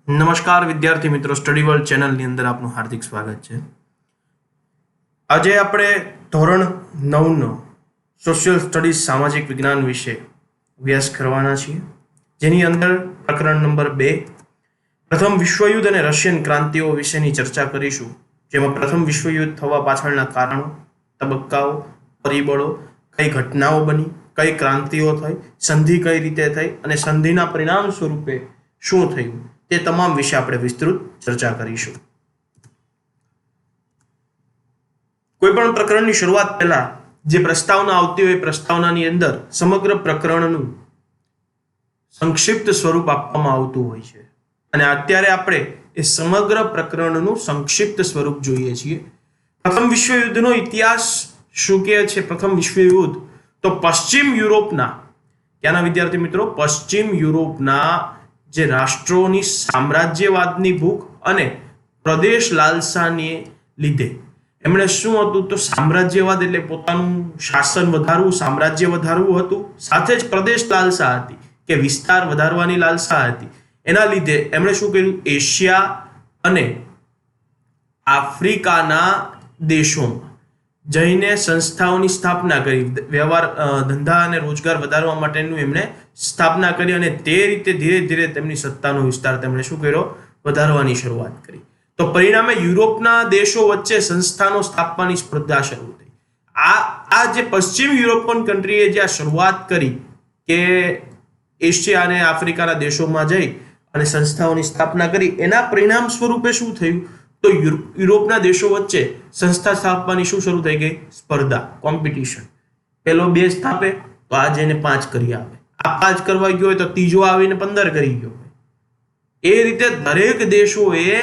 નમસ્કાર વિદ્યાર્થી મિત્રો, સ્ટડી વર્લ્ડ ચેનલની અંદર આપનું હાર્દિક સ્વાગત છે. આજે આપણે ધોરણ 9નો સોશિયલ સ્ટડીઝ સામાજિક વિજ્ઞાન વિશે અભ્યાસ કરવાના છીએ, જેની અંદર પ્રકરણ નંબર 2 પ્રથમ વિશ્વયુદ્ધ અને રશિયન ક્રાંતિઓ વિશેની ચર્ચા કરીશું. જેમાં પ્રથમ વિશ્વયુદ્ધ થવા પાછળના કારણો, તબક્કાઓ, પરિબળો, કઈ ઘટનાઓ બની, કઈ ક્રાંતિઓ થઈ, સંધિ કઈ રીતે થઈ અને સંધિના પરિણામ સ્વરૂપે શું થયું, તે તમામ વિશે આપણે વિસ્તૃત ચર્ચા કરીશું. કોઈ પણ પ્રકરણની શરૂઆત પહેલા જે પ્રસ્તાવના આવતી હોય, પ્રસ્તાવનાની અંદર સમગ્ર પ્રકરણનું સંક્ષિપ્ત સ્વરૂપ આપવામાં આવતું હોય છે, અને અત્યારે આપણે એ સમગ્ર પ્રકરણનું સંક્ષિપ્ત સ્વરૂપ જોઈએ છીએ. પ્રથમ વિશ્વયુદ્ધનો ઇતિહાસ શું કહે છે? પ્રથમ વિશ્વયુદ્ધ તો પશ્ચિમ યુરોપના, ક્યાંના વિદ્યાર્થી મિત્રો? પશ્ચિમ યુરોપના જે રાષ્ટ્રોની સામ્રાજ્યવાદની ભૂખ અને પ્રદેશ લાલસાને લીધે એમણે શું હતું તો સામ્રાજ્યવાદ એટલે પોતાનું શાસન વધારવું, સામ્રાજ્ય વધારવું હતું, સાથે જ પ્રદેશ લાલસા હતી કે વિસ્તાર વધારવાની લાલસા હતી. એના લીધે એમણે શું કર્યું? એશિયા અને આફ્રિકાના દેશોમાં જઈને સંસ્થાઓની સ્થાપના કરી. વ્યવહાર, ધંધા અને રોજગાર વધારવા માટેનું એમણે સ્થાપના કરી, અને તે રીતે ધીરે ધીરે તેમની સત્તાનો વિસ્તાર તેમણે શું કર્યો? વધારવાની શરૂઆત કરી. તો પરિણામે યુરોપના દેશો વચ્ચે સંસ્થાનો સ્થાપવાની સ્પર્ધા શરૂ થઈ. આ જે પશ્ચિમ યુરોપિયન કન્ટ્રીએ જે શરૂઆત કરી કે એશિયા અને આફ્રિકાના દેશોમાં જઈ અને સંસ્થાઓની સ્થાપના કરી, એના પરિણામ સ્વરૂપે શું થયું તો યુરોપના દેશો વચ્ચે સંસ્થા સ્થાપવાની શું શરૂ થઈ ગઈ? સ્પર્ધા, કોમ્પિટિશન. પેલો 2 સ્થાપે તો આ જેને 5 કરી આવે, આ 5 કરવા ગયો હોય તો ત્રીજો આવીને 15 કરી ગયો હોય. એ રીતે દરેક દેશોએ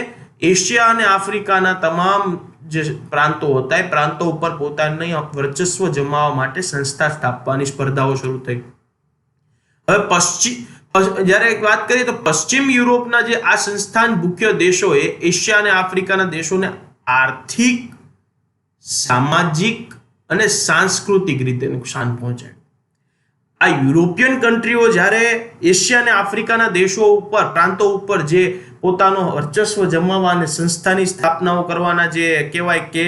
એશિયા અને આફ્રિકાના તમામ જે પ્રાંતો હતા એ પ્રાંતો ઉપર પોતાની વર્ચસ્વ જમાવવા માટે સંસ્થા સ્થાપવાની સ્પર્ધાઓ શરૂ થઈ. હવે જ્યારે વાત કરીએ તો પશ્ચિમ યુરોપના જે આ સંસ્થાન મુખ્ય દેશોએ એશિયા અને આફ્રિકાના દેશોને આર્થિક, સામાજિક અને સાંસ્કૃતિક રીતે નુકસાન પહોંચાડ્યું. આ યુરોપિયન કન્ટ્રીઓ જ્યારે એશિયા અને આફ્રિકાના દેશો ઉપર, પ્રાંતો ઉપર જે પોતાનો વર્ચસ્વ જમાવવા અને સંસ્થાની સ્થાપનાઓ કરવાના જે કહેવાય કે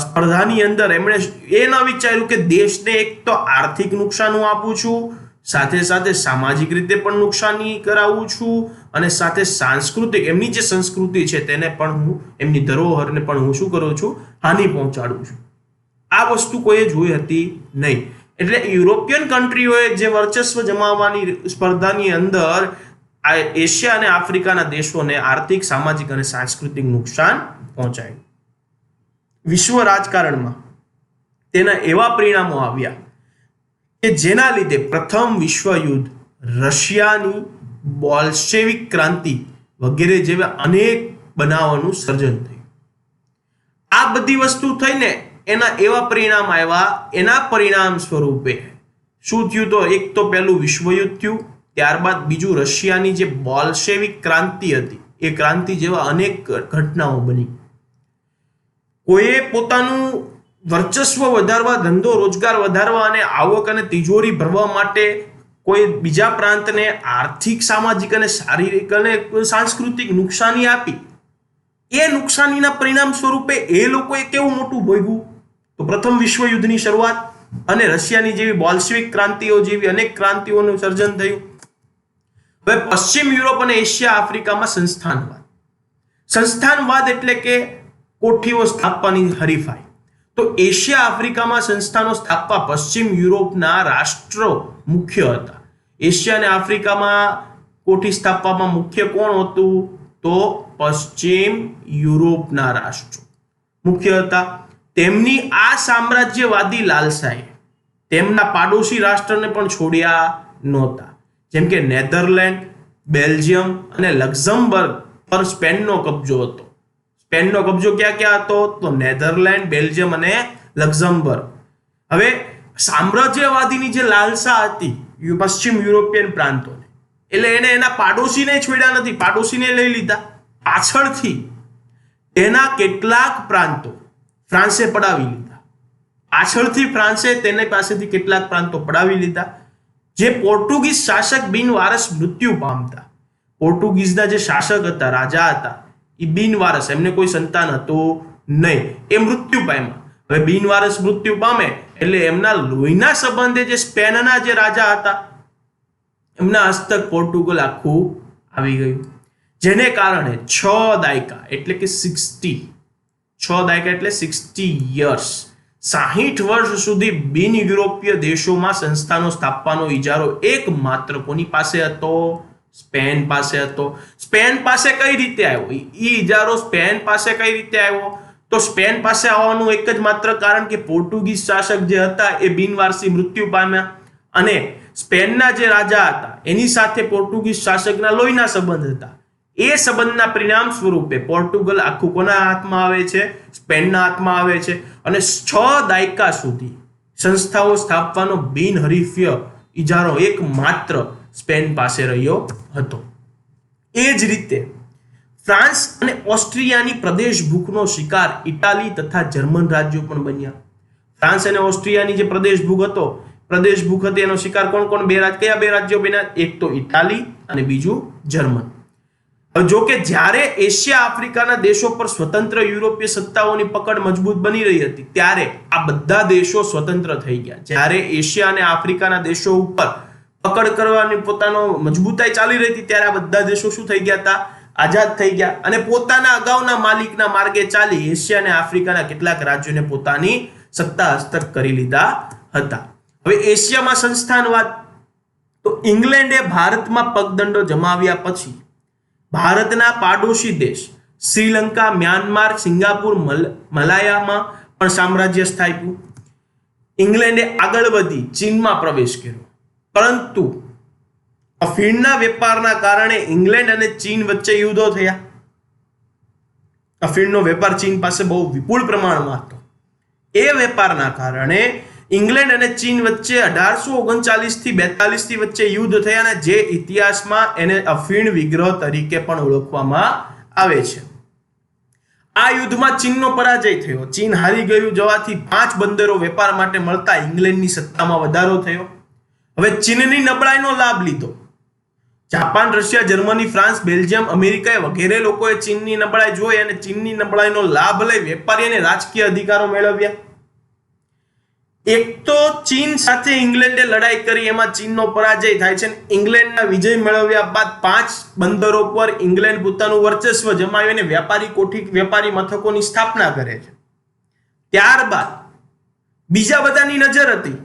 સ્પર્ધાની અંદર એમણે એ ન વિચાર્યું કે દેશને એક તો આર્થિક નુકસાન હું આપું છું, સાથે સાથે સામાજિક રીતે પણ નુકસાની કરાવું છું, અને સાથે સાંસ્કૃતિક, એમની જે સંસ્કૃતિ છે તેને પણ હું, એમની ધરોહરને પણ હું શું કરું છું? હાનિ પહોંચાડું છું. આ વસ્તુ કોઈએ જોઈ હતી નહીં. એટલે યુરોપિયન કન્ટ્રીઓએ જે વર્ચસ્વ જમાવવાની સ્પર્ધાની અંદર આ એશિયા અને આફ્રિકાના દેશોને આર્થિક, સામાજિક અને સાંસ્કૃતિક નુકસાન પહોંચાડ્યું. વિશ્વ રાજકારણમાં તેના એવા પરિણામો આવ્યા કે જેના લીધે પ્રથમ વિશ્વયુદ્ધ, રશિયાની બોલ્શેવિક ક્રાંતિ વગેરે જેવા અનેક બનાવોનું સર્જન થયું. આ બધી વસ્તુ થઈને એના એવા પરિણામ આવ્યા. એના પરિણામ સ્વરૂપે શું થયું? તો એક તો પહેલું વિશ્વયુદ્ધ થયું, ત્યારબાદ બીજું રશિયાની જે બોલ્શેવિક ક્રાંતિ હતી એ ક્રાંતિ જેવા અનેક ઘટનાઓ બની. કોઈએ પોતાનું વર્ચસ્વ વધારવા, ધંધો રોજગાર વધારવા અને આવક અને તિજોરી ભરવા માટે કોઈ બીજા પ્રાંતને આર્થિક, સામાજિક અને શારીરિક અને સાંસ્કૃતિક નુકસાની આપી. એ નુકસાનીના પરિણામ સ્વરૂપે એ લોકોએ કેવું મોટું ભોગવ્યું? તો પ્રથમ વિશ્વયુદ્ધની શરૂઆત અને રશિયાની જેવી બોલ્શેવિક ક્રાંતિઓ જેવી અનેક ક્રાંતિઓનું સર્જન થયું. હવે પશ્ચિમ યુરોપ અને એશિયા આફ્રિકામાં સંસ્થાનવાદ એટલે કે કોઠીઓ સ્થાપવાની હરીફાઈ. તો એશિયા આફ્રિકામાં સંસ્થાનો સ્થાપવા પશ્ચિમ યુરોપના રાષ્ટ્રો મુખ્ય હતા. એશિયા અને આફ્રિકામાં કોઠી સ્થાપવામાં મુખ્ય કોણ હતું? તો પશ્ચિમ યુરોપના રાષ્ટ્રો મુખ્ય હતા. તેમની આ સામ્રાજ્યવાદી લાલસાએ તેમના પાડોશી રાષ્ટ્રને પણ છોડ્યા નહોતા. જેમ કે નેધરલેન્ડ, બેલ્જિયમ અને લક્ઝમબર્ગ પર સ્પેનનો કબજો હતો. સ્પેનનો કબજો ક્યાં ક્યાં હતો? તો નેધરલેન્ડ, બેલ્જિયમ અને લક્ઝમબર્ગ. હવે સામ્રાજ્યવાદીની જે લાલસા હતી પશ્ચિમ યુરોપિયન પ્રાંતોને, એટલે એને એના પાડોશીને છોડ્યા નથી, પાડોશીને લઈ લીધા. પાછળથી તેના કેટલાક પ્રાંતો ફ્રાન્સે પડાવી લીધા. પાછળથી ફ્રાન્સે તેની પાસેથી કેટલાક પ્રાંતો પડાવી લીધા, જે પોર્ટુગીઝ શાસક બિનવારસ મૃત્યુ પામતા. પોર્ટુગીઝના જે શાસક હતા, રાજા હતા, એ બિનવારસ, એમને કોઈ સંતાન હતું નહીં, એ મૃત્યુ પામ્યા. હવે બિનવારસ મૃત્યુ પામે એટલે એમના લોહીના સંબંધે જે સ્પેનના જે રાજા હતા એમના હસ્તક પોર્ટુગલ આખું આવી ગયું, જેને કારણે 6 દાયકા એટલે કે 60 યર્સ 60 વર્ષ સુધી બિન યુરોપીય દેશોમાં સંસ્થાનો સ્થાપવાનો ઇજારો એકમાત્ર કોની પાસે હતો? સ્પેન પાસે હતો. સ્પેન પાસે કઈ રીતે આવ્યો? એ ઇજારો સ્પેન પાસે કઈ રીતે આવ્યો? તો સ્પેન પાસે આવવાનું એક જ માત્ર કારણ કે પોર્ટુગીઝ શાસક જે હતા એ બિનવારસી મૃત્યુ પામ્યા અને સ્પેનના જે રાજા હતા એની સાથે પોર્ટુગીઝ શાસકના લોહીના સંબંધ હતા. એ સંબંધના પરિણામ સ્વરૂપે પોર્ટુગલ આખું કોના હાથમાં આવે છે? સ્પેનના હાથમાં આવે છે અને 6 દાયકા સુધી સંસ્થાઓ સ્થાપવાનો બિનહરીફ્ય ઇજારો એકમાત્ર સ્પેન પાસે રહ્યો હતો. એ જ રીતે ફ્રાન્સ અને ઓસ્ટ્રિયાની પ્રદેશ ભૂખનો શિકાર ઇટાલી તથા જર્મન રાજ્યો પણ બન્યા. ફ્રાન્સ અને ઓસ્ટ્રિયાની જે પ્રદેશ ભૂખ હતી એનો શિકાર કોણ કયા બે રાજ્યો બન્યા? એક તો ઇટાલી અને બીજું જર્મન. જો કે જ્યારે એશિયા આફ્રિકાના દેશો પર સ્વતંત્ર યુરોપીય સત્તાઓની પકડ મજબૂત બની રહી હતી ત્યારે આ બધા દેશો સ્વતંત્ર થઈ ગયા. જ્યારે એશિયા અને આફ્રિકાના દેશો ઉપર પકડ કરવાની પોતાનો મજબૂતાઈ ચાલી રહી હતી ત્યારે આ બધા દેશો શું થઈ ગયા હતા? આઝાદ થઈ ગયા અને પોતાના અગાઉના માલિકના માર્ગે ચાલી એશિયા અને આફ્રિકાના કેટલાક રાજ્યોને પોતાની સત્તા હસ્તક કરી લીધા હતા. હવે એશિયામાં સંસ્થાનવાદ, તો ઇંગ્લેન્ડે ભારતમાં પગદંડો જમાવ્યા પછી ભારતના પાડોશી દેશ શ્રીલંકા, મ્યાનમાર, સિંગાપુર, મલાયામાં પણ સામ્રાજ્ય સ્થાપ્યું. ઇંગ્લેન્ડે આગળ વધી ચીનમાં પ્રવેશ કર્યો, પરંતુ અફીણના વેપારના કારણે ઇંગ્લેન્ડ અને ચીન વચ્ચે યુદ્ધો થયા. અફીણનો વેપાર ચીન પાસે બહુ વિપુલ પ્રમાણમાં હતો. એ વેપારના કારણે ઇંગ્લેન્ડ અને ચીન વચ્ચે 1839 થી 42 વચ્ચે યુદ્ધ થયા અને જે ઇતિહાસમાં એને અફીણ વિગ્રહ તરીકે પણ ઓળખવામાં આવે છે. આ યુદ્ધમાં ચીનનો પરાજય થયો. ચીન હારી ગયું જવાથી 5 બંદરો વેપાર માટે મળતા ઇંગ્લેન્ડની સત્તામાં વધારો થયો. હવે ચીનની નબળાઈનો લાભ લીધો. Japan, Russia, Germany, France, Belgium, America વગેરે લોકોએ ચીનની નબળાઈ જોઈ અને ચીનની નબળાઈનો લાભ લઈ વેપારી અને રાજકીય અધિકારો મેળવ્યા. એક તો ચીન સાથે ઇંગ્લેન્ડે લડાઈ કરી, એમાં ચીનનો પરાજય થાય છે. ઇંગ્લેન્ડના વિજય મેળવ્યા બાદ 5 બંદરો પર ઇંગ્લેન્ડ પોતાનું વર્ચસ્વ જમાવીને વેપારી મથકોની સ્થાપના કરે છે. ત્યારબાદ બીજા બધાની નજર હતી,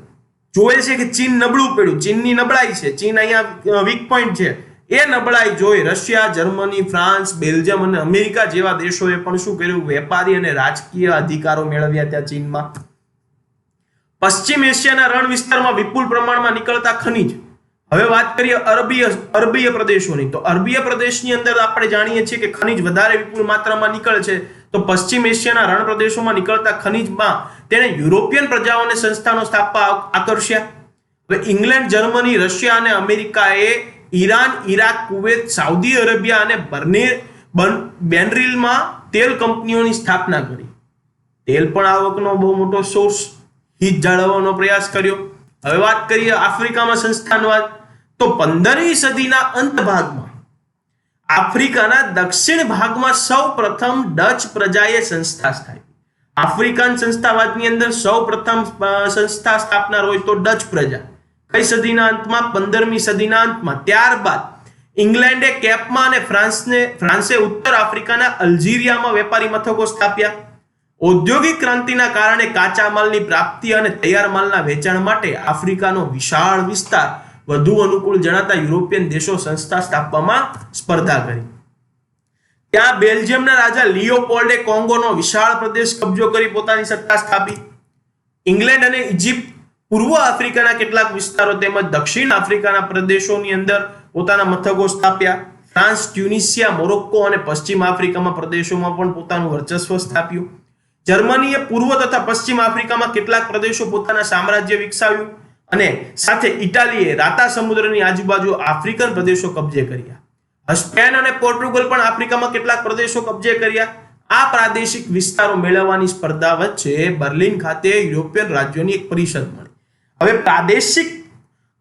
જોયે છે કે ચીન નબળું પડ્યું, ચીનની નબળાઈ છે, ચીન અહીંયા વીક પોઈન્ટ છે. એ નબળાઈ જોઈ રશિયા, જર્મની, ફ્રાન્સ, બેલ્જિયમ અને અમેરિકા જેવા દેશોએ પણ શું કર્યું? વેપારી અને રાજકીય અધિકારો મેળવ્યા ત્યાં ચીનમાં. પશ્ચિમ એશિયાના રણ વિસ્તારમાં વિપુલ પ્રમાણમાં નીકળતા ખનિજ. હવે વાત કરીએ અરબીય પ્રદેશોની, તો અરબીય પ્રદેશની અંદર આપણે જાણીએ છીએ કે ખનિજ વધારે વિપુલ માત્રામાં નીકળે છે. તો પશ્ચિમ એશિયાના રણ પ્રદેશોમાં નીકળતા ખનિજમાં તેણે યુરોપિયન પ્રજાઓને સંસ્થાનો સ્થાપવા આકર્ષ્યા. હવે ઇંગ્લેન્ડ, જર્મની, રશિયા અને અમેરિકાએ Iran, Iraq, Kuwait, Saudi Arabia અને બેનરીલમાં તેલ કંપનીઓની સ્થાપના કરી. તેલ પણ આવકનો બહુ મોટો સોર્સ, હિત જાળવવાનો પ્રયાસ કર્યો. હવે વાત કરીએ આફ્રિકામાં સંસ્થાનવાદ, તો 15મી સદીના અંત ભાગમાં આફ્રિકાના દક્ષિણ ભાગમાં સૌપ્રથમ ડચ પ્રજાએ સંસ્થા સ્થાપી. આફ્રિકન સંસ્થાવાદની અંદર સૌપ્રથમ સંસ્થા સ્થાપનાર હોય તો ડચ પ્રજા. કઈ સદીના અંતમાં? 15મી સદીના અંતમાં. ત્યારબાદ ઇંગ્લેન્ડે કેપમાં અને ફ્રાન્સે ઉત્તર આફ્રિકાના અલ્જીરિયામાં વેપારી મથકો સ્થાપ્યા. ઔદ્યોગિક ક્રાંતિના કારણે કાચા માલની પ્રાપ્તિ અને તૈયાર માલના વેચાણ માટે આફ્રિકાનો વિશાળ વિસ્તાર વધુ અનુકૂળ જણાતા યુરોપિયન દેશો સંસ્થા સ્થાપવામાં સ્પર્ધા કરી. ત્યાં બેલ્જિયમના રાજા લિયોપોલ્ડે કોંગોનો વિશાળ પ્રદેશ કબજો કરી પોતાની સત્તા સ્થાપી. ઇંગ્લેન્ડ અને ઇજિપ્ત પૂર્વ આફ્રિકાના કેટલાક વિસ્તારો તેમજ દક્ષિણ આફ્રિકાના પ્રદેશોની અંદર પોતાના મથકો સ્થાપ્યા. ફ્રાન્સ, ટ્યુનિશિયા, મોરોક્કો અને પશ્ચિમ આફ્રિકામાં પ્રદેશોમાં પણ પોતાનું વર્ચસ્વ સ્થાપ્યું. જર્મનીએ પૂર્વ તથા પશ્ચિમ આફ્રિકામાં કેટલાક પ્રદેશો પોતાના સામ્રાજ્ય વિકસાવ્યું અને સાથે ઇટાલીએ રાતા સમુદ્રની આજુબાજુ આફ્રિકન પ્રદેશો કબજે કર્યા. સ્પેન અને પોર્ટુગલ પણ આફ્રિકામાં કેટલાક પ્રદેશો કબજે કર્યા. આ પ્રાદેશિક વિસ્તારો મેળવવાની સ્પર્ધા વચ્ચે બર્લિન ખાતે યુરોપિયન રાજ્યોની એક પરિષદ મળી. હવે પ્રાદેશિક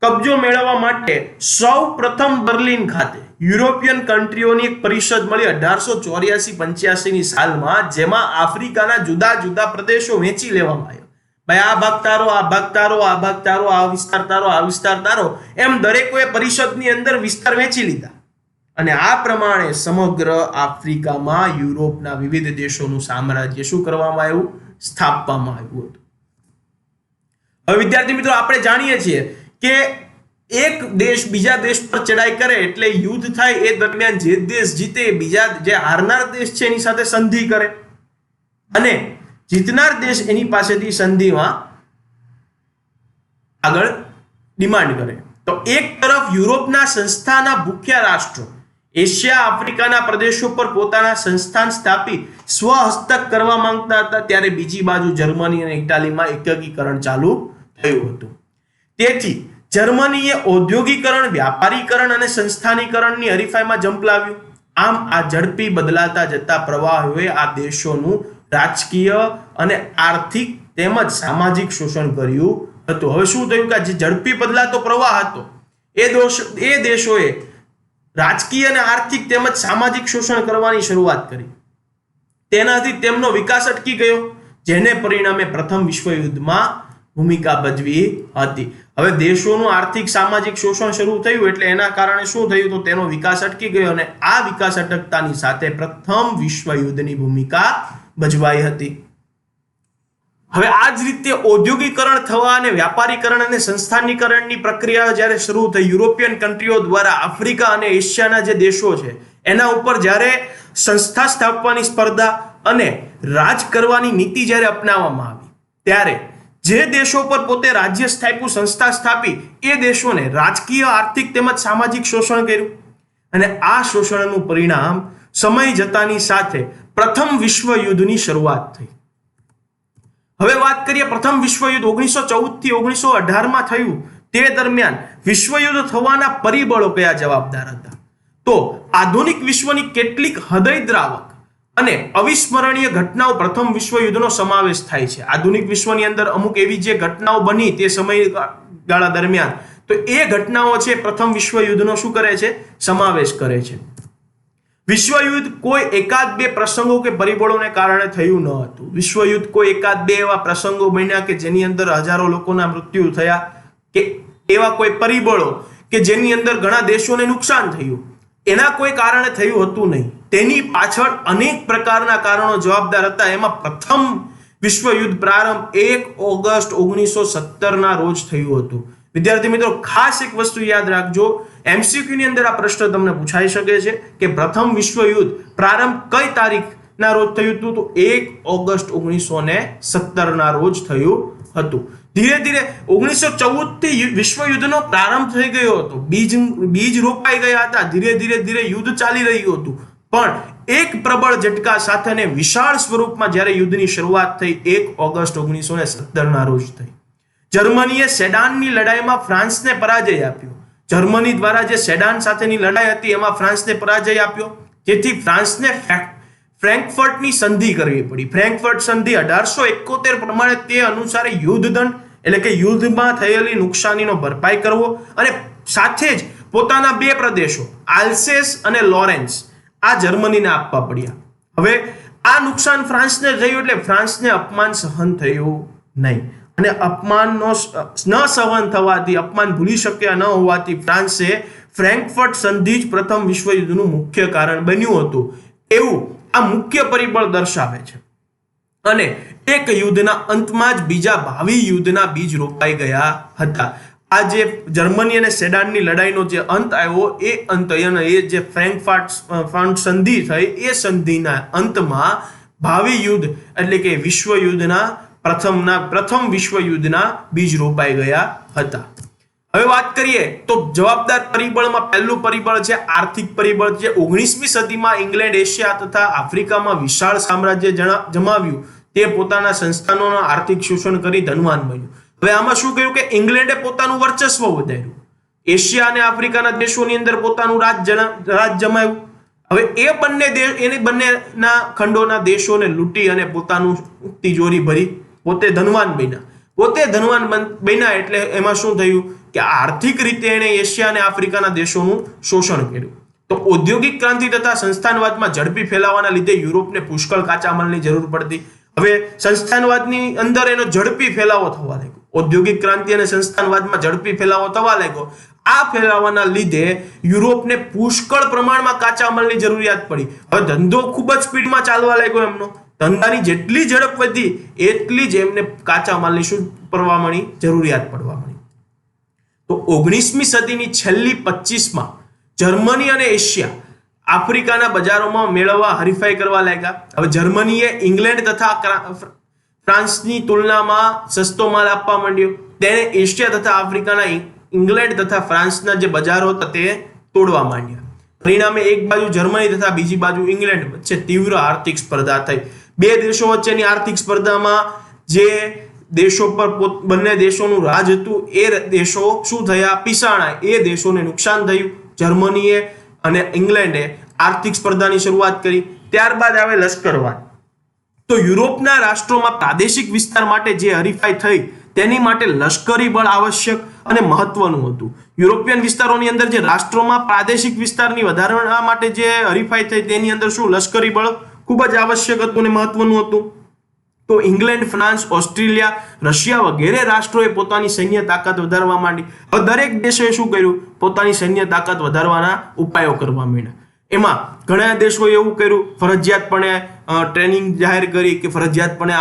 કબજો મેળવવા માટે સૌ પ્રથમ બર્લિન ખાતે યુરોપિયન કન્ટ્રીઓની એક પરિષદ મળી 1884-85 સાલમાં, જેમાં આફ્રિકાના જુદા જુદા પ્રદેશો વેચી લેવામાં આવ્યા. ભાઈ આ ભાગ તારો, આ ભાગ તારો, આ ભાગ તારો, આ વિસ્તાર તારો, આ વિસ્તાર તારો, એમ દરેકોએ પરિષદની અંદર વિસ્તાર વેચી લીધા. અને આ પ્રમાણે સમગ્ર આફ્રિકામાં યુરોપના વિવિધ દેશોનું સામ્રાજ્ય શું કરવામાં આવ્યું? સ્થાપવામાં આવ્યું હતું. હવે વિદ્યાર્થી મિત્રો, આપણે જાણીએ છીએ કે એક દેશ બીજા દેશ પર ચડાઈ કરે એટલે યુદ્ધ થાય. એ દરમિયાન જે દેશ જીતે બીજા જે હારનાર દેશ છે એની સાથે સંધિ કરે, અને જીતનાર દેશ એની પાસેથી સંધિમાં આગળ ડિમાન્ડ કરે. તો એક તરફ યુરોપના સંસ્થાના મુખ્ય રાષ્ટ્રો એશિયા આફ્રિકાના પ્રદેશો પર પોતાના સંસ્થાન સ્થાપી સ્વહસ્તક કરવા માંગતા હતા, ત્યારે બીજી બાજુ જર્મની અને ઇટાલીમાં એકીકરણ ચાલુ થયું હતું. તેથી જર્મનીએ ઔદ્યોગિકરણ, વ્યાપારીકરણ અને સંસ્થાનીકરણની હરીફાઈમાં ઝંપલાવ્યું. આમ આ ઝડપી બદલાતા જતા પ્રવાહોએ આ દેશોનું રાજકીય અને આર્થિક તેમજ સામાજિક શોષણ કર્યું હતું. હવે શું થયું કે જે ઝડપી બદલાતો પ્રવાહ હતો એ દેશોએ રાજકીય અને આર્થિક તેમજ સામાજિક શોષણ કરવાની શરૂઆત કરી. તેનાથી તેમનો વિકાસ અટકી ગયો, જેને પરિણામે પ્રથમ વિશ્વયુદ્ધમાં ભૂમિકા ભજવી હતી. હવે દેશોનું આર્થિક સામાજિક શોષણ શરૂ થયું એટલે એના કારણે શું થયું? તો તેનો વિકાસ અટકી ગયો, અને આ વિકાસ અટકતાની સાથે પ્રથમ વિશ્વયુદ્ધની ભૂમિકા ભજવાઈ હતી. હવે આ જ રીતે ઔદ્યોગિકરણ થવા અને વ્યાપારીકરણ અને સંસ્થાનીકરણની પ્રક્રિયા જ્યારે શરૂ થઈ, યુરોપિયન કન્ટ્રીઓ દ્વારા આફ્રિકા અને એશિયાના જે દેશો છે એના ઉપર જ્યારે સંસ્થા સ્થાપવાની સ્પર્ધા અને રાજ કરવાની નીતિ જ્યારે અપનાવવામાં આવી, ત્યારે જે દેશો પર પોતે રાજ્ય સ્થાપ્યું, સંસ્થા સ્થાપી, એ દેશોને રાજકીય, આર્થિક તેમજ સામાજિક શોષણ કર્યું. અને આ શોષણનું પરિણામ સમય જતાની સાથે પ્રથમ વિશ્વયુદ્ધની શરૂઆત થઈ. હવે વાત કરીએ પ્રથમ વિશ્વયુદ્ધ 1914 થી 1918 થયું. તે દરમિયાન વિશ્વયુદ્ધ થવાના પરિબળો કયા જવાબદાર હતા? તો આધુનિક વિશ્વની કેટલીક હૃદયદ્રાવક અને અવિસ્મરણીય ઘટનાઓ પ્રથમ વિશ્વયુદ્ધનો સમાવેશ થાય છે. આધુનિક વિશ્વની અંદર અમુક એવી જે ઘટનાઓ બની તે સમયગાળા દરમિયાન, તો એ ઘટનાઓ છે પ્રથમ વિશ્વયુદ્ધનો શું કરે છે? સમાવેશ કરે છે. વિશ્વયુદ્ધ કોઈ એકાદ બે પ્રસંગો કે પરિબળોને કારણે થયું ન હતું. વિશ્વયુદ્ધ કોઈ એકાદ બે એવા પ્રસંગો બન્યા કે જેની અંદર હજારો લોકોના મૃત્યુ થયા, કે એવા કોઈ પરિબળો કે જેની અંદર ઘણા દેશોને નુકસાન થયું, એના કોઈ કારણે થયું હતું નહીં. તેની પાછળ અનેક પ્રકારના કારણો જવાબદાર હતા. એમાં પ્રથમ વિશ્વયુદ્ધ પ્રારંભ 1 ઓગસ્ટ 1917 ના રોજ થયું હતું. વિદ્યાર્થી મિત્રો, ખાસ એક વસ્તુ યાદ રાખજો, એમસીક્યુ ની અંદર આ પ્રશ્ન તમને પૂછાઈ શકે છે કે પ્રથમ વિશ્વયુદ્ધ પ્રારંભ કઈ તારીખના રોજ થયું હતું? તો 1 ઓગસ્ટ 1917 ના રોજ થયું હતું. ધીરે ધીરે 1914 થી વિશ્વયુદ્ધનો પ્રારંભ થઈ ગયો હતો. બીજ રોપાઈ ગયા હતા. ધીરે ધીરે યુદ્ધ ચાલી રહ્યું હતું. પણ એક પ્રબળ ઝટકા સાથે અને વિશાળ સ્વરૂપમાં જ્યારે યુદ્ધની શરૂઆત થઈ 1 ઓગસ્ટ 1917 ના રોજ થઈ. જર્મનીએ સેડાનની લડાઈમાં ફ્રાન્સને પરાજય આપ્યો. જર્મની દ્વારા જે સેડાન સાથેની લડાઈ હતી એમાં ફ્રાન્સને પરાજય આપ્યો, જેથી ફ્રાન્સને ફ્રેન્કફર્ટની સંધિ કરવી પડી. ફ્રેન્કફર્ટ સંધિ 1871 પ્રમાણે તે અનુસાર યુદ્ધ દંડ એટલે કે યુદ્ધમાં થયેલી નુકસાનીનો ભરપાઈ કરવો, અને સાથે જ પોતાના બે પ્રદેશો આલ્સેસ અને લોરેન્સ આ જર્મનીને આપવા પડ્યા. હવે આ નુકસાન ફ્રાન્સને થયું એટલે ફ્રાન્સને અપમાન સહન થયું નહીં, અને અપમાનનો ન સહન થવાથી, અપમાન ભૂલી શક્યા ન હોવાથી ફ્રાન્સે ફ્રેન્કફર્ટ સંધિ જ પ્રથમ વિશ્વયુદ્ધનું મુખ્ય કારણ બન્યું હતું એવું આ મુખ્ય પરિબળ દર્શાવે છે. અને એક યુદ્ધના અંતમાં જ બીજા ભાવિ યુદ્ધના બીજ રોપાઈ ગયા હતા. આ જે જર્મની અને સેડાનની લડાઈનો જે અંત આવ્યો, એ અંત એ જે ફ્રેન્કફર્ટ સંધિ થઈ, એ સંધિના અંતમાં ભાવિ યુદ્ધ એટલે કે વિશ્વયુદ્ધના પ્રથમ વિશ્વયુદ્ધના બીજ રોપાઈ ગયા હતા. હવે વાત કરીએ તો જવાબદાર પરિબળમાં પહેલું પરિબળ છે આર્થિક પરિબળ. જે 19મી સદીમાં ઇંગ્લેન્ડ એશિયા તથા આફ્રિકામાં વિશાળ સામ્રાજ્ય જમાવ્યું, તે પોતાના સંસ્થાનોના આર્થિક શોષણ કરી ધનવાન બન્યું. હવે આમાં શું કહ્યું કે ઇંગ્લેન્ડે પોતાનું વર્ચસ્વ વધાર્યું, એશિયા અને આફ્રિકાના દેશોની અંદર પોતાનું રાજ જમાવ્યું. હવે બંનેના ખંડોના દેશોને લૂંટી અને પોતાનું તિજોરી ભરી પોતે ધનવાન બન્યા. એટલે એમાં શું થયું કે આર્થિક રીતે એણે એશિયા અને આફ્રિકાના દેશોનું શોષણ કર્યું. તો ઔદ્યોગિક ક્રાંતિ તથા સંસ્થાનવાદમાં ઝડપી ફેલાવાના લીધે યુરોપને પુષ્કળ કાચા માલની જરૂર પડતી. હવે સંસ્થાનવાદની અંદર એનો ઝડપી ફેલાવો થવા લાગ્યો. ઔદ્યોગિક ક્રાંતિ અને સંસ્થાનવાદમાં ઝડપી ફેલાવો થવા લાગ્યો. આ ફેલાવાના લીધે યુરોપને પુષ્કળ પ્રમાણમાં કાચા માલની જરૂરિયાત પડી. હવે ધંધો ખૂબ જ સ્પીડમાં ચાલવા લાગ્યો એમનો. ધંધાની જેટલી ઝડપ વધી એટલી જ એમને કાચા માલની શું પડવા મળી? જરૂરિયાત પડવા મળી. તો 19મી સદીની છેલ્લી 25માં જર્મની અને એશિયા આફ્રિકાના બજારોમાં મેળવવા હરીફાઈ કરવા લાગ્યા. હવે જર્મનીએ ઇંગ્લેન્ડ તથા ફ્રાન્સની તુલનામાં સસ્તો માલ આપવા માંડ્યો. તેણે એશિયા તથા આફ્રિકાના ઇંગ્લેન્ડ તથા ફ્રાન્સના જે બજારો હતા તે તોડવા માંડ્યા. પરિણામે એક બાજુ જર્મની તથા બીજી બાજુ ઇંગ્લેન્ડ વચ્ચે તીવ્ર આર્થિક સ્પર્ધા થઈ. બે દેશો વચ્ચેની આર્થિક સ્પર્ધામાં જે દેશો પર બંને દેશોનું રાજ હતું એ દેશો શું થયા? પીસાણા. એ દેશોને નુકસાન થયું. જર્મનીએ અને ઇંગ્લેન્ડે આર્થિક સ્પર્ધાની શરૂઆત કરી. ત્યારબાદ આવે લશ્કરવાદ. તો યુરોપના રાષ્ટ્રોમાં પ્રાદેશિક વિસ્તાર માટે જે હરીફાઈ થઈ તેની માટે લશ્કરી બળ આવશ્યક અને મહત્વનું હતું. યુરોપિયન વિસ્તારોની અંદર જે રાષ્ટ્રોમાં પ્રાદેશિક વિસ્તારની વધારવા માટે જે હરીફાઈ થઈ તેની અંદર શું? લશ્કરી બળ ખૂબ જ આવશ્યક હતું અને મહત્વનું હતું. તો ઇંગ્લેન્ડ, ફ્રાન્સ, ઓસ્ટ્રેલિયા, રશિયા વગેરે રાષ્ટ્રોએ પોતાની સૈન્ય તાકાત વધારવા માંડી. હવે દરેક દેશોએ શું કર્યું? પોતાની સૈન્ય તાકાત વધારવાના ઉપાયો કરવા માંડ્યા. એમાં ઘણા દેશોએ એવું કર્યું, ફરજિયાતપણે ટ્રેનિંગ જાહેર કરી કે ફરજિયાતપણે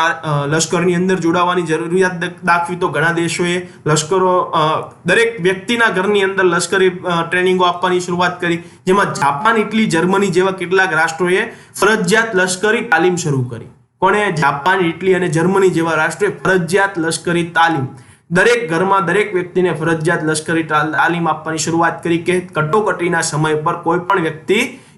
લશ્કરની અંદર જોડાવાની જરૂરિયાત દાખવી. તો ઘણા દેશોએ લશ્કરો દરેક વ્યક્તિના ઘરની અંદર લશ્કરી ટ્રેનિંગો આપવાની શરૂઆત કરી. જેમાં જાપાન, ઇટલી, જર્મની જેવા કેટલાક રાષ્ટ્રોએ ફરજિયાત લશ્કરી તાલીમ શરૂ કરી. કોણે? જાપાન, ઇટલી અને જર્મની જેવા રાષ્ટ્રોએ ફરજિયાત લશ્કરી તાલીમ દરેક ઘરમાં દરેક વ્યક્તિને ફરજિયાત લશ્કરી તાલીમ આપવાની શરૂઆત કરી કે કટોકટીના સમય પર કોઈ પણ વ્યક્તિ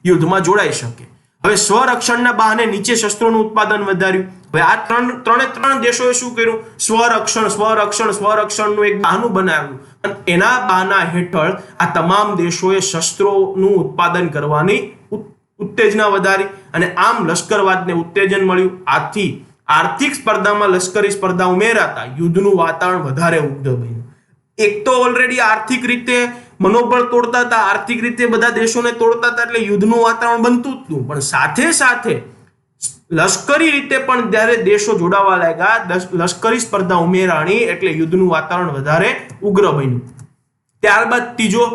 યુદ્ધમાં જોડાઈ શકે. હવે સ્વરક્ષણના બહાને નીચે શસ્ત્રોનું ઉત્પાદન વધાર્યું. હવે આ ત્રણ દેશોએ શું કર્યું? સ્વરક્ષણનું એક બહાનું બનાવ્યું અને એના બહાના હેઠળ આ તમામ દેશોએ શસ્ત્રોનું ઉત્પાદન કરવાની ઉત્તેજના વધારી અને આમ લશ્કરવાદને ઉત્તેજન મળ્યું. આથી આર્થિક સ્પર્ધામાં લશ્કરી સ્પર્ધા ઉમેરાતા યુદ્ધનું વાતાવરણ વધારે ઉગ્ર બન્યું. એક તો ઓલરેડી આર્થિક રીતે મનોબળ તોડતા હતા, આર્થિક રીતે બધા દેશોને તોડતા હતા, એટલે યુદ્ધનું વાતાવરણ બનતું જ હતું. પણ સાથે સાથે લશ્કરી રીતે પણ જ્યારે દેશો જોડાવા લાગ્યા, લશ્કરી સ્પર્ધા ઉમેરાણી એટલે યુદ્ધનું વાતાવરણ વધારે ઉગ્ર બન્યું. ત્યારબાદ ત્રીજો,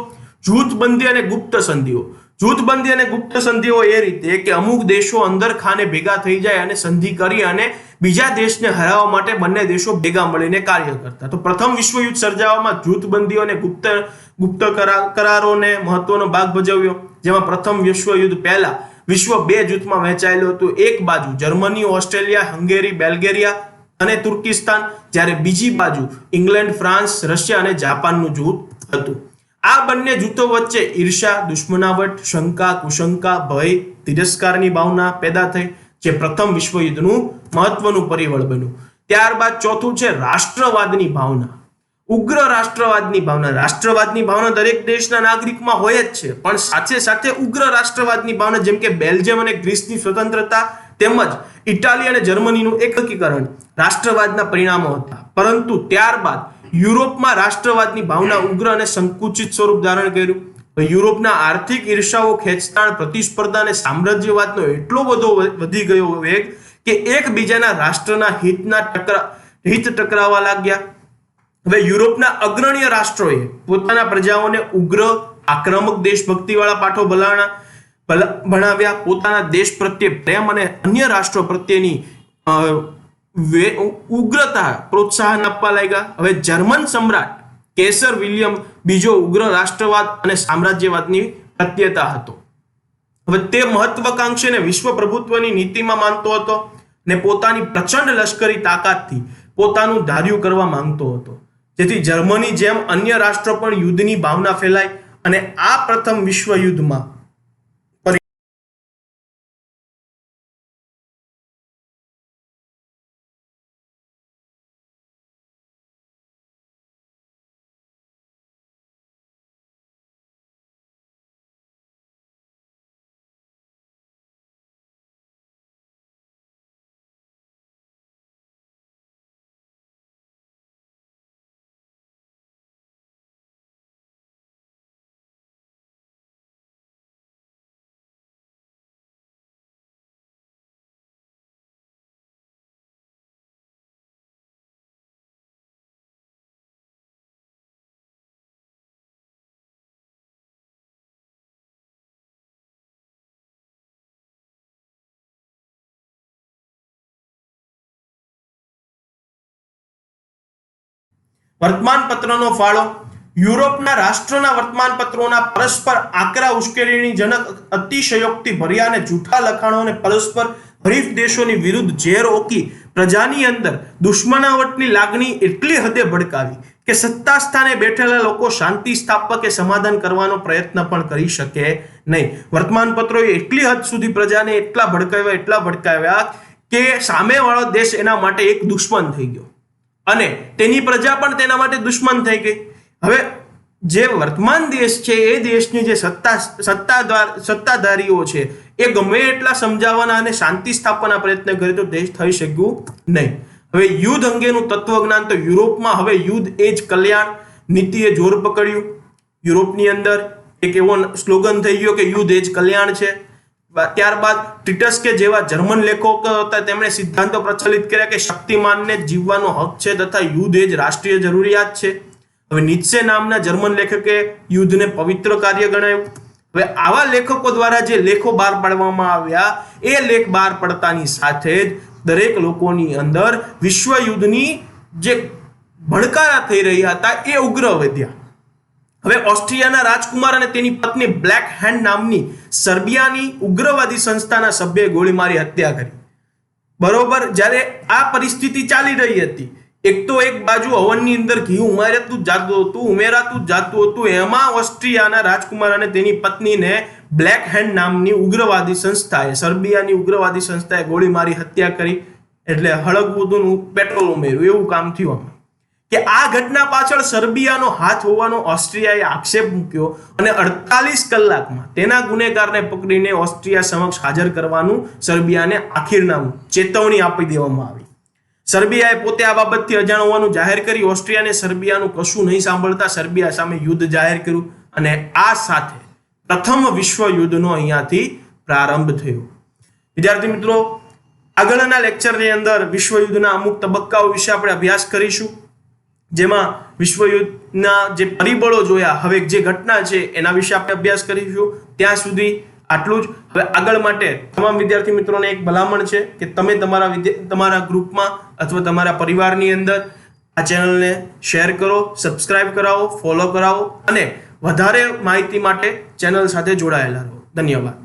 જૂથબંધી અને ગુપ્ત સંધિઓ. જૂથબંધી અને ગુપ્ત સંધિઓ એ રીતે કે અમુક દેશો અંદર ખાને ભેગા થઈ જાય અને સંધિ કરી અને બીજા દેશને હરાવવા માટે બંને દેશો ભેગા મળીને કાર્ય કરતા. તો પ્રથમ વિશ્વયુદ્ધ સર્જાવામાં જૂથબંધીઓ અને ગુપ્ત કરારોને મહત્વનો ભાગ ભજવ્યો. જેમાં પ્રથમ વિશ્વયુદ્ધ પહેલા વિશ્વ બે જૂથમાં વહેંચાયેલું હતું. એક બાજુ જર્મની, ઓસ્ટ્રેલિયા, હંગેરી, બેલ્ગેરિયા અને તુર્કિસ્તાન, જ્યારે બીજી બાજુ ઇંગ્લેન્ડ, ફ્રાન્સ, રશિયા અને જાપાનનું જૂથ હતું. આ બંને જૂથો વચ્ચે ઈર્ષ્યા, દુશ્મનાવટ, શંકા, કુશંકા, ભય, તિરસ્કારની ભાવના પેદા થઈ, જે પ્રથમ વિશ્વયુદ્ધનું મહત્વનું પરિબળ બન્યું. ત્યારબાદ ચોથું છે રાષ્ટ્રવાદની ભાવના. ઉગ્ર રાષ્ટ્રવાદની ભાવના. રાષ્ટ્રવાદની ભાવના દરેક દેશના નાગરિકમાં હોય જ છે, પણ સાથે સાથે ઉગ્ર રાષ્ટ્રવાદની ભાવના, જેમ કે બેલ્જિયમ અને ગ્રીસની સ્વતંત્રતા તેમજ ઇટાલી અને જર્મનીનું એકીકરણ રાષ્ટ્રવાદના પરિણામો હતા. પરંતુ ત્યારબાદ યુરોપમાં રાષ્ટ્રવાદની ભાવના ઉગ્ર અને સંકુચિત સ્વરૂપ ધારણ કર્યું. યુરોપના આર્થિક ઈર્ષાઓ, ખેંચતાણ, પ્રતિસ્પર્ધા અને સામ્રાજ્યવાદનો એટલો બધો વધી ગયો વેગ કે એકબીજાના રાષ્ટ્રના હિત ટકરાવા લાગ્યા. હવે યુરોપના અગ્રણીય રાષ્ટ્રોએ પોતાના પ્રજાઓને ઉગ્ર, આક્રમક, દેશભક્તિવાળા પાઠો ભણાવ્યા. પોતાના દેશ પ્રત્યે પ્રેમ અને અન્ય રાષ્ટ્રો પ્રત્યેની ઉગ્રતા પ્રોત્સાહન આપવા લાગ્યા. હવે જર્મન સમ્રાટ કેસર વિલિયમ બીજો ઉગ્ર રાષ્ટ્રવાદ અને સામ્રાજ્યવાદની પ્રત્યેતા હતો. હવે તે મહત્વાકાંક્ષી અને વિશ્વ પ્રભુત્વની નીતિમાં માનતો હતો ને પોતાની પ્રચંડ લશ્કરી તાકાતથી પોતાનું ધાર્યું કરવા માંગતો હતો, જેથી જર્મની જેમ અન્ય રાષ્ટ્રો પણ યુદ્ધની ભાવના ફેલાય અને આ પ્રથમ વિશ્વ યુદ્ધમાં વર્તમાનપત્રનો ફાળો. યુરોપના રાષ્ટ્રોના વર્તમાનપત્રોના પરસ્પર આકરા ઉશ્કેરણીજનક અતિશયોક્તિ ભર્યા અને જૂઠા લખાણો અને પરસ્પર હરીફ દેશોની વિરુદ્ધ ઝેર ઓકી પ્રજાની અંદર દુશ્મનાવટની લાગણી એટલી હદે ભડકાવી કે સત્તા સ્થાને બેઠેલા લોકો શાંતિ સ્થાપવા કે સમાધાન કરવાનો પ્રયત્ન પણ કરી શકે નહીં. વર્તમાનપત્રોએ એટલી હદ સુધી પ્રજાને એટલા ભડકાવ્યા કે સામેવાળો દેશ એના માટે એક દુશ્મન થઈ ગયો અને તેની પ્રજા પણ તેના માટે દુશ્મન થઈ ગઈ. હવે જે વર્તમાન દેશ છે એ દેશની જે સત્તાધારીઓ છે એ ગમે એટલા સમજાવવાના અને શાંતિ સ્થાપવાના પ્રયત્ન કરે તો દેશ થઈ શક્યું નહીં. હવે યુદ્ધ અંગેનું તત્વજ્ઞાન તો યુરોપમાં હવે યુદ્ધ એ જ કલ્યાણ નીતિએ જોર પકડ્યું. યુરોપની અંદર એક એવો સ્લોગન થઈ ગયો કે યુદ્ધ એ જ કલ્યાણ છે. ત્યારબાદ ટીટસ કે જેવા જર્મન લેખકો હતા તેમણે સિદ્ધાંતો પ્રચલિત કર્યા કે શક્તિમાનને જીવવાનો હક છે તથા યુદ્ધ એ જ રાષ્ટ્રીય જરૂરિયાત છે. હવે નીત્સે નામના જર્મન લેખકે યુદ્ધને પવિત્ર કાર્ય ગણાવ્યું. હવે આવા લેખકો દ્વારા જે લેખો બહાર પાડવામાં આવ્યા એ લેખ બહાર પડતાની સાથે જ દરેક લોકોની અંદર વિશ્વ યુદ્ધની જે ભડકારા થઈ રહ્યા હતા એ ઉગ્ર વધ્યા. હવે ઓસ્ટ્રિયાના રાજકુમાર અને તેની પત્ની બ્લેક હેન્ડ નામની સર્બિયાની ઉગ્રવાદી સંસ્થાના સભ્યએ ગોળી મારી હત્યા કરી. બરોબર, જ્યારે આ પરિસ્થિતિ ચાલી રહી હતી, એક તો એક બાજુ હવનની અંદર ઘી ઉમેરાતું જાતું હતું, એમાં ઓસ્ટ્રિયાના રાજકુમાર અને તેની પત્નીને બ્લેક હેન્ડ નામની ઉગ્રવાદી સંસ્થાએ, સર્બિયાની ઉગ્રવાદી સંસ્થાએ ગોળી મારી હત્યા કરી. એટલે હળગવું હતું, પેટ્રોલ ઉમેર્યું, એવું કામ થયું. કે આ ઘટના પાછળ સર્બિયાનો હાથ હોવાનો ઓસ્ટ્રિયાએ આક્ષેપ મૂક્યો અને 48 કલાકમાં તેના ગુનેગારને પકડીને ઓસ્ટ્રિયા સમક્ષ હાજર કરવાનું સર્બિયાને આખીરનામું ચેતવણી આપી દેવામાં આવી. સર્બિયાએ પોતે આ બાબતથી અજાણ હોવાનું જાહેર કરી. ઓસ્ટ્રિયાને સર્બિયાનું કશું નહીં સાંભળતા સર્બિયા સામે યુદ્ધ જાહેર કર્યું અને આ સાથે પ્રથમ વિશ્વ યુદ્ધનો અહીંયાથી પ્રારંભ થયો. વિદ્યાર્થી મિત્રો, આગળના લેક્ચરની અંદર વિશ્વ યુદ્ધના અમુક તબક્કાઓ વિશે આપણે અભ્યાસ કરીશું, જેમાં વિશ્વયુદ્ધના જે પરિબળો જોયા, હવે જે ઘટના છે એના વિશે આપણે અભ્યાસ કરીશું. ત્યાં સુધી આટલું જ. હવે આગળ માટે તમામ વિદ્યાર્થી મિત્રોને એક ભલામણ છે કે તમે તમારા ગ્રુપમાં અથવા તમારા પરિવારની અંદર આ ચેનલને શેર કરો, સબસ્ક્રાઇબ કરાવો, ફોલો કરાવો અને વધારે માહિતી માટે ચેનલ સાથે જોડાયેલા રહો. ધન્યવાદ.